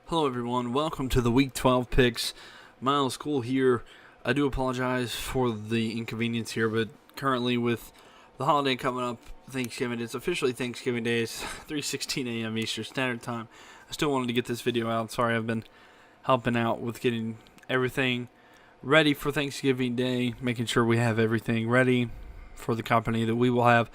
Hello everyone, welcome to the Week 12 picks. Miles Cole here. I do apologize for the inconvenience here, but currently with the holiday coming up, Thanksgiving, it's officially Thanksgiving Day. It's 3:16 a.m. Eastern Standard Time. I still wanted to get this video out. Sorry, I've been helping out with getting everything ready for Thanksgiving Day, making sure we have everything ready for the company that we will have.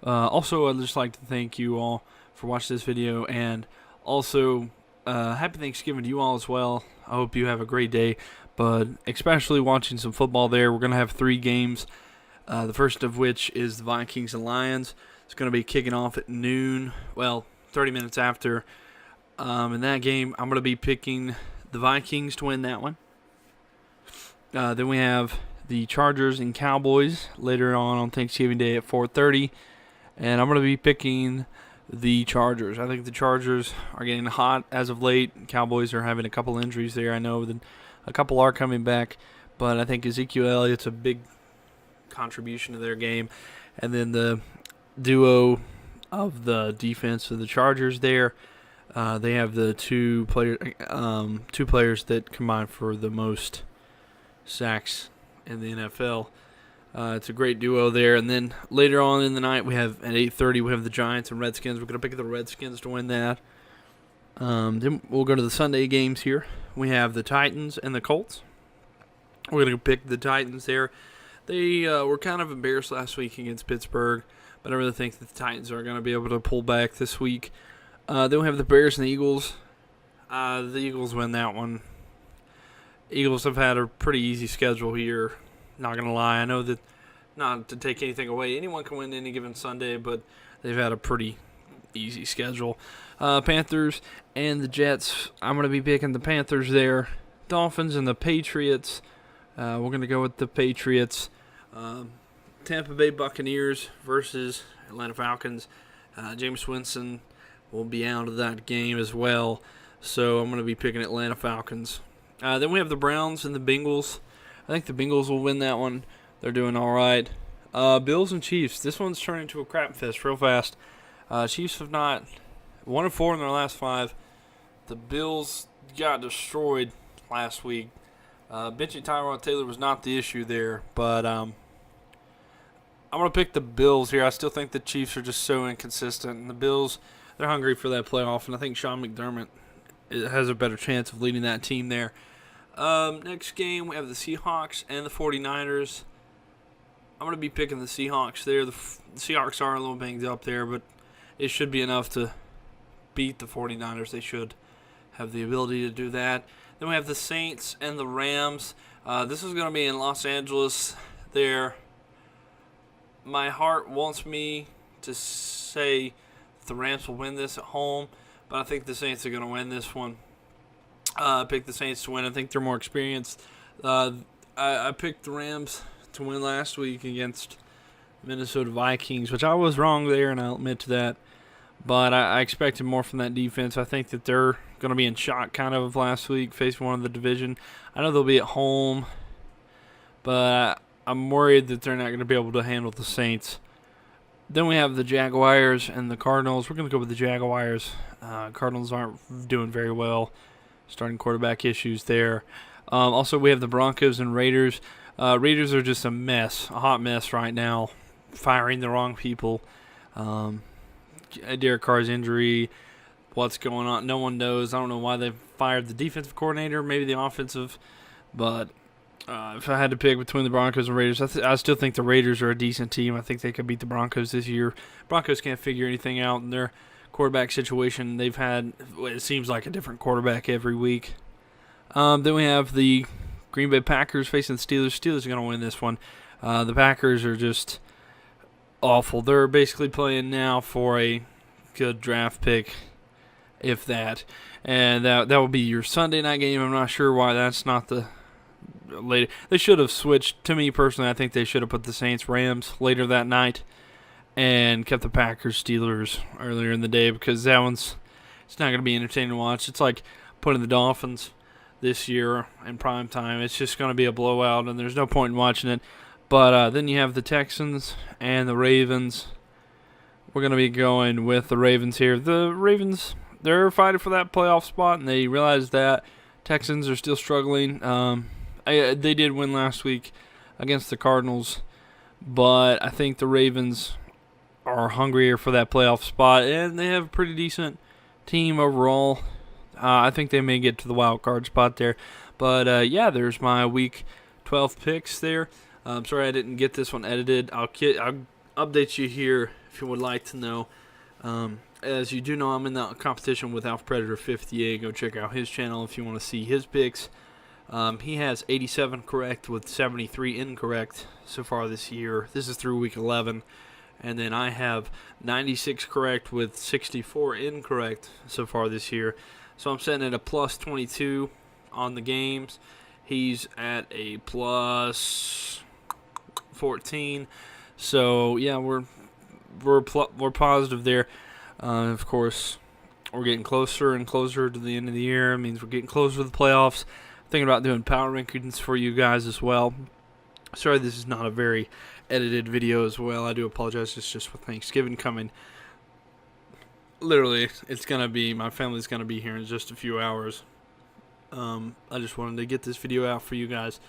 Also, I'd just like to thank you all for watching this video, and also happy Thanksgiving to you all as well. I hope you have a great day, but especially watching some football there. We're going to have 3 games, the first of which is the Vikings and Lions. It's going to be kicking off at noon, 30 minutes after. In that game, I'm going to be picking the Vikings to win that one. Then we have the Chargers and Cowboys later on Thanksgiving Day at 4:30, and I'm going to be picking the Chargers. I think the Chargers are getting hot as of late. Cowboys are having a couple injuries there. I know that a couple are coming back, but I think Ezekiel Elliott's a big contribution to their game. And then the duo of the defense of the Chargers there, they have the two players that combine for the most sacks in the NFL. It's a great duo there. And then later on in the night, we have at 8:30, we have the Giants and Redskins. We're going to pick the Redskins to win that. Then we'll go to the Sunday games here. We have the Titans and the Colts. We're going to pick the Titans there. They were kind of embarrassed last week against Pittsburgh, but I really think that the Titans are going to be able to pull back this week. Then we have the Bears and the Eagles. The Eagles win that one. Eagles have had a pretty easy schedule here. Not going to lie. I know that not to take anything away, anyone can win any given Sunday, but they've had a pretty easy schedule. Panthers and the Jets. I'm going to be picking the Panthers there. Dolphins and the Patriots. We're going to go with the Patriots. Tampa Bay Buccaneers versus Atlanta Falcons. Jameis Winston will be out of that game as well, so I'm going to be picking Atlanta Falcons. Then we have the Browns and the Bengals. I think the Bengals will win that one. They're doing all right. Bills and Chiefs. This one's turning into a crap fest real fast. Chiefs have not 1-4 in their last 5. The Bills got destroyed last week. Benching Tyrod Taylor was not the issue there, but I'm going to pick the Bills here. I still think the Chiefs are just so inconsistent, and the Bills, they're hungry for that playoff, and I think Sean McDermott has a better chance of leading that team there. Next game, we have the Seahawks and the 49ers. I'm going to be picking the Seahawks there. The Seahawks are a little banged up there, but it should be enough to beat the 49ers. They should have the ability to do that. Then we have the Saints and the Rams. This is going to be in Los Angeles there. My heart wants me to say the Rams will win this at home, but I think the Saints are going to win this one. I picked the Saints to win. I think they're more experienced. I picked the Rams to win last week against Minnesota Vikings, which I was wrong there, and I'll admit to that. But I expected more from that defense. I think that they're going to be in shock kind of last week, facing one of the division. I know they'll be at home, but I'm worried that they're not going to be able to handle the Saints. Then we have the Jaguars and the Cardinals. We're going to go with the Jaguars. Cardinals aren't doing very well. Starting quarterback issues there. Also, we have the Broncos and Raiders. Raiders are just a mess, a hot mess right now, firing the wrong people. Derek Carr's injury, what's going on, no one knows. I don't know why they fired the defensive coordinator, maybe the offensive. But if I had to pick between the Broncos and Raiders, I still think the Raiders are a decent team. I think they could beat the Broncos this year. Broncos can't figure anything out in their quarterback situation. They've had, it seems like, a different quarterback every week. Then we have the Green Bay Packers facing the Steelers. Steelers are going to win this one. The Packers are just awful. They're basically playing now for a good draft pick, if that. And that will be your Sunday night game. I'm not sure why that's not the later. They should have switched. To me personally, I think they should have put the Saints-Rams later that night and kept the Packers-Steelers earlier in the day, because that one's, it's not going to be entertaining to watch. It's like putting the Dolphins this year in prime time. It's just going to be a blowout, and there's no point in watching it. But then you have the Texans and the Ravens. We're going to be going with the Ravens here. The Ravens, they're fighting for that playoff spot, and they realize that Texans are still struggling. They did win last week against the Cardinals, but I think the Ravens are hungrier for that playoff spot, and they have a pretty decent team overall. I think they may get to the wild card spot there. But, yeah, there's my Week 12 picks there. I'm sorry I didn't get this one edited. I'll update you here if you would like to know. As you do know, I'm in the competition with Alpha Predator 58. Go check out his channel if you want to see his picks. He has 87 correct with 73 incorrect so far this year. This is through Week 11. And then I have 96 correct with 64 incorrect so far this year. So I'm sitting at a plus 22 on the games. He's at a plus 14. So yeah, we're positive there. Of course, we're getting closer and closer to the end of the year. It means we're getting closer to the playoffs. Thinking about doing power rankings for you guys as well. Sorry, this is not a very edited video as well. I do apologize. It's just with Thanksgiving coming. Literally, my family's gonna be here in just a few hours. I just wanted to get this video out for you guys,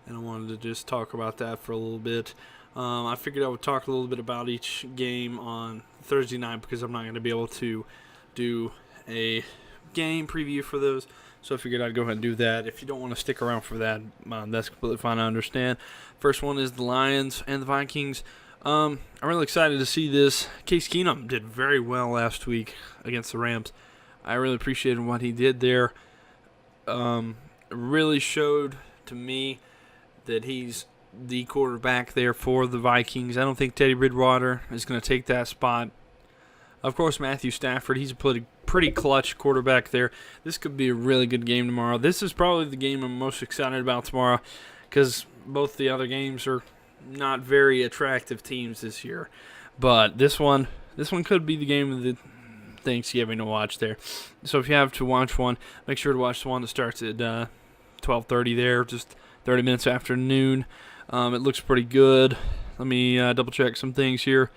and I wanted to just talk about that for a little bit. I figured I would talk a little bit about each game on Thursday night because I'm not going to be able to do a game preview for those. So I figured I'd go ahead and do that. If you don't want to stick around for that, that's completely fine. I understand. First one is the Lions and the Vikings. I'm really excited to see this. Case Keenum did very well last week against the Rams. I really appreciated what he did there. Really showed to me that he's the quarterback there for the Vikings. I don't think Teddy Bridgewater is going to take that spot. Of course, Matthew Stafford, he's a pretty clutch quarterback there. This could be a really good game tomorrow. This is probably the game I'm most excited about tomorrow because both the other games are not very attractive teams this year. But this one could be the game of the Thanksgiving to watch there. So if you have to watch one, make sure to watch the one that starts at 12:30 there, just 30 minutes after noon. It looks pretty good. Let me double check some things here.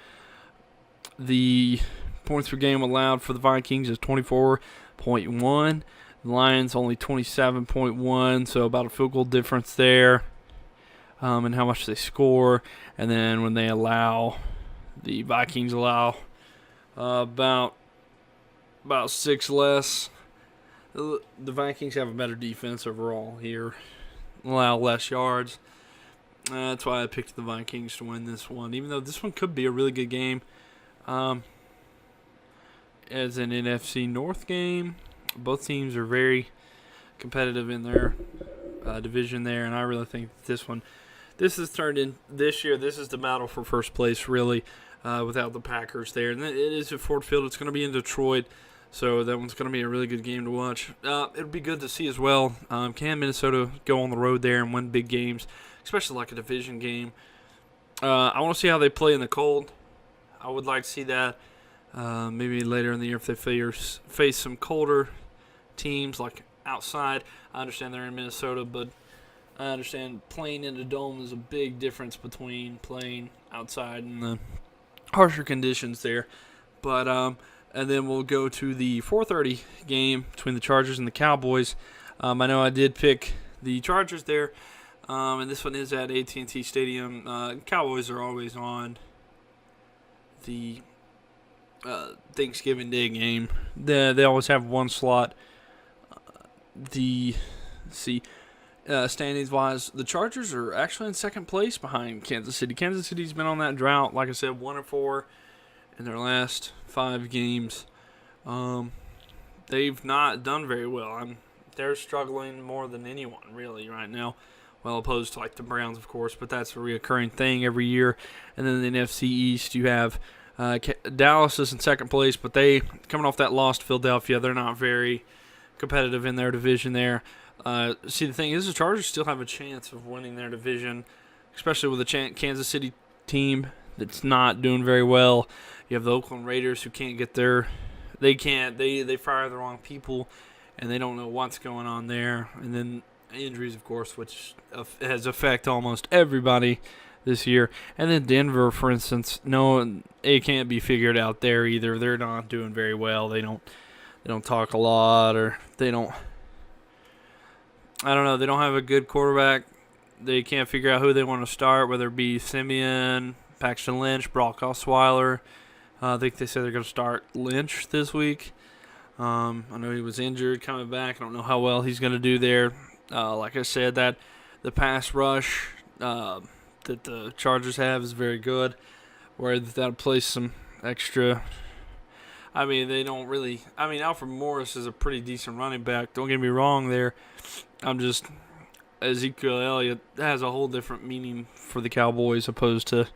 The points per game allowed for the Vikings is 24.1. The Lions only 27.1, so about a field goal difference there. And how much they score. And then when they allow, the Vikings allow about 6 less. The Vikings have a better defense overall here. Allow less yards. That's why I picked the Vikings to win this one, even though this one could be a really good game. As an NFC North game, both teams are very competitive in their division there, and I really think that this has turned in this year. This is the battle for first place, really, without the Packers there. And it is at Ford Field. It's going to be in Detroit. So that one's going to be a really good game to watch. It'll be good to see as well. Can Minnesota go on the road there and win big games, especially like a division game? I want to see how they play in the cold. I would like to see that maybe later in the year if they face some colder teams like outside. I understand they're in Minnesota, but I understand playing in the dome is a big difference between playing outside and the harsher conditions there. But and then we'll go to the 4:30 game between the Chargers and the Cowboys. I know I did pick the Chargers there, and this one is at AT&T Stadium. Cowboys are always on the Thanksgiving Day game. They always have one slot. Standings-wise, the Chargers are actually in second place behind Kansas City. Kansas City's been on that drought, like I said, 1-4 in their last 5 games. They've not done very well. They're struggling more than anyone, really, right now. Well, opposed to, like, the Browns, of course, but that's a reoccurring thing every year. And then in the NFC East, you have Dallas is in second place, but they, coming off that loss to Philadelphia, they're not very competitive in their division there. See, the thing is, the Chargers still have a chance of winning their division, especially with a Kansas City team that's not doing very well. You have the Oakland Raiders who can't get they fire the wrong people, and they don't know what's going on there. And then injuries, of course, which has affected almost everybody this year. And then Denver, for instance, no, it can't be figured out there either. They're not doing very well. they don't talk a lot, or they don't. I don't know. They don't have a good quarterback. They can't figure out who they want to start, whether it be Simeon, Paxton Lynch, Brock Osweiler. I think they said they're going to start Lynch this week. I know he was injured coming back. I don't know how well he's going to do there. Like I said, that the pass rush that the Chargers have is very good, where that'll place some extra. I mean, they don't really. I mean, Alfred Morris is a pretty decent running back. Don't get me wrong there. Ezekiel Elliott has a whole different meaning for the Cowboys opposed to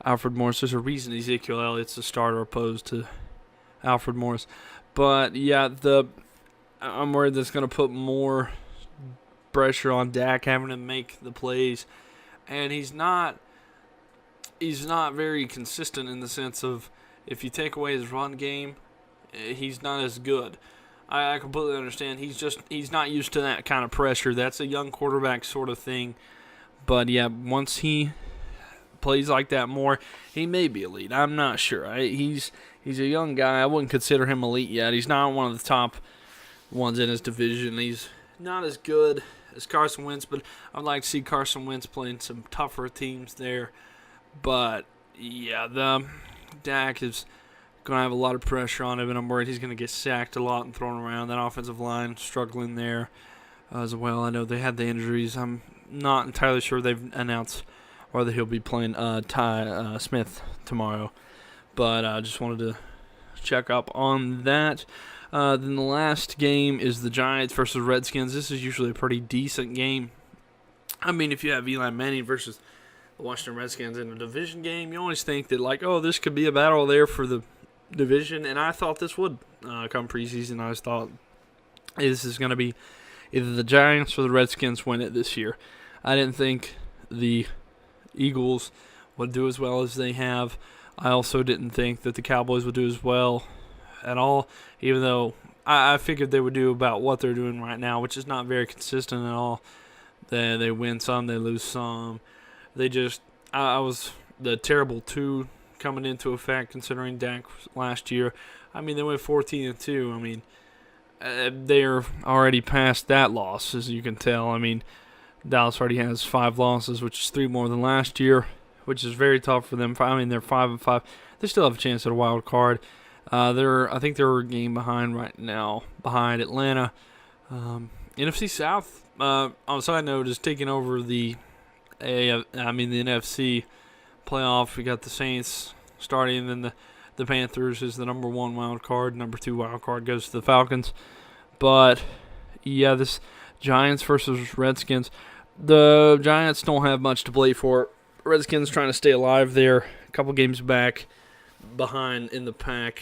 Alfred Morris. There's a reason Ezekiel Elliott's the starter opposed to Alfred Morris. But, yeah, I'm worried that's going to put more pressure on Dak having to make the plays. And he's not very consistent in the sense of if you take away his run game, he's not as good. I completely understand. He's not used to that kind of pressure. That's a young quarterback sort of thing. But, yeah, once he plays like that more, he may be elite. I'm not sure. He's a young guy. I wouldn't consider him elite yet. He's not one of the top ones in his division. He's not as good as Carson Wentz, but I'd like to see Carson Wentz playing some tougher teams there. But, yeah, the Dak is going to have a lot of pressure on him, and I'm worried he's going to get sacked a lot and thrown around. That offensive line struggling there as well. I know they had the injuries. I'm not entirely sure they've announced whether he'll be playing Ty Smith tomorrow. But I just wanted to check up on that. Then the last game is the Giants versus Redskins. This is usually a pretty decent game. I mean, if you have Eli Manning versus the Washington Redskins in a division game, you always think that, like, oh, this could be a battle there for the division. And I thought this would come preseason. I just thought this is going to be either the Giants or the Redskins win it this year. I didn't think the Eagles would do as well as they have. I also didn't think that the Cowboys would do as well at all, even though I figured they would do about what they're doing right now, which is not very consistent at all. They win some, they lose some. I was the terrible 2 coming into effect considering Dak last year. I mean, they went 14-2. I mean, they're already past that loss, as you can tell. I mean, Dallas already has 5 losses, which is 3 more than last year, which is very tough for them. I mean, they're 5-5. They still have a chance at a wild card. I think they're a game behind right now, behind Atlanta. NFC South, on a side note, is taking over the NFC playoff. We got the Saints starting, and then the Panthers is the number 1 wild card. Number 2 wild card goes to the Falcons. But, yeah, this Giants versus Redskins. The Giants don't have much to play for. Redskins trying to stay alive there. A couple games back behind in the pack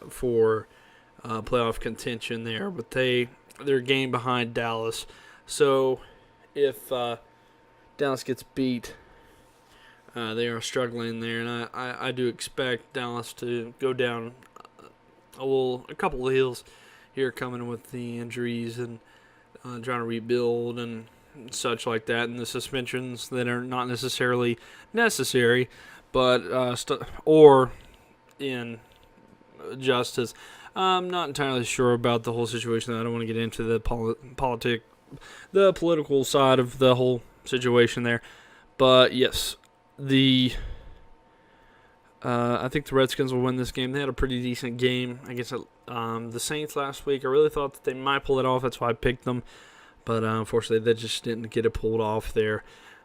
for playoff contention there. But they're a game behind Dallas. So if Dallas gets beat, they are struggling there. And I do expect Dallas to go down a couple of hills here coming with the injuries and trying to rebuild and such like that, and the suspensions that are not necessarily necessary, but or in justice. I'm not entirely sure about the whole situation. I don't want to get into the political side of the whole situation there, but yes, I think the Redskins will win this game. They had a pretty decent game against the Saints last week. I really thought that they might pull it off. That's why I picked them. But unfortunately, they just didn't get it pulled off there.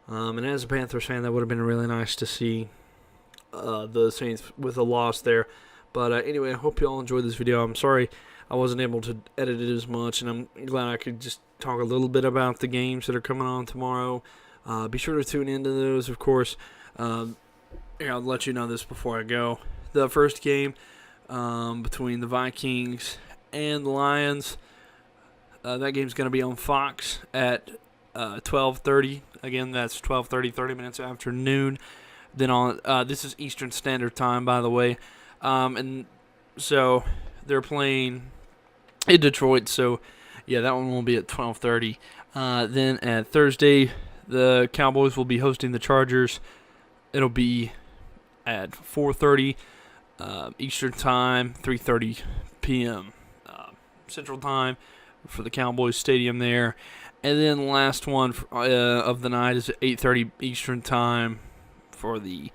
And as a Panthers fan, that would have been really nice to see the Saints with a loss there. But anyway, I hope you all enjoyed this video. I'm sorry I wasn't able to edit it as much, and I'm glad I could just talk a little bit about the games that are coming on tomorrow. Be sure to tune into those, of course. I'll let you know this before I go. The first game between the Vikings and the Lions, that game's going to be on Fox at 12:30. Again, that's 12:30, 30 minutes after noon. Then on this is Eastern Standard Time, by the way. And so they're playing in Detroit. So, yeah, that one will be at 12:30. Then at Thursday, the Cowboys will be hosting the Chargers. It'll be at 4:30 Eastern Time, 3:30 p.m. Central Time for the Cowboys Stadium there. And then last one of the night is at 8:30 Eastern Time for the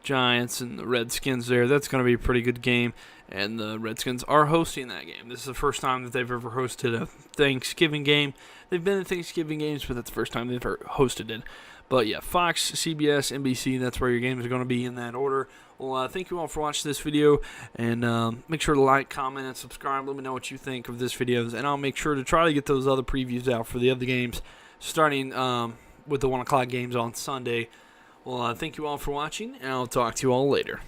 Giants and the Redskins there. That's going to be a pretty good game, and the Redskins are hosting that game. This is the first time that they've ever hosted a Thanksgiving game. They've been in Thanksgiving games, but that's the first time they've ever hosted it. But yeah, Fox, CBS, NBC, that's where your games are going to be in that order. Well, thank you all for watching this video, and make sure to like, comment, and subscribe. Let me know what you think of this videos, and I'll make sure to try to get those other previews out for the other games, starting with the 1 o'clock games on Sunday. Well, thank you all for watching, and I'll talk to you all later.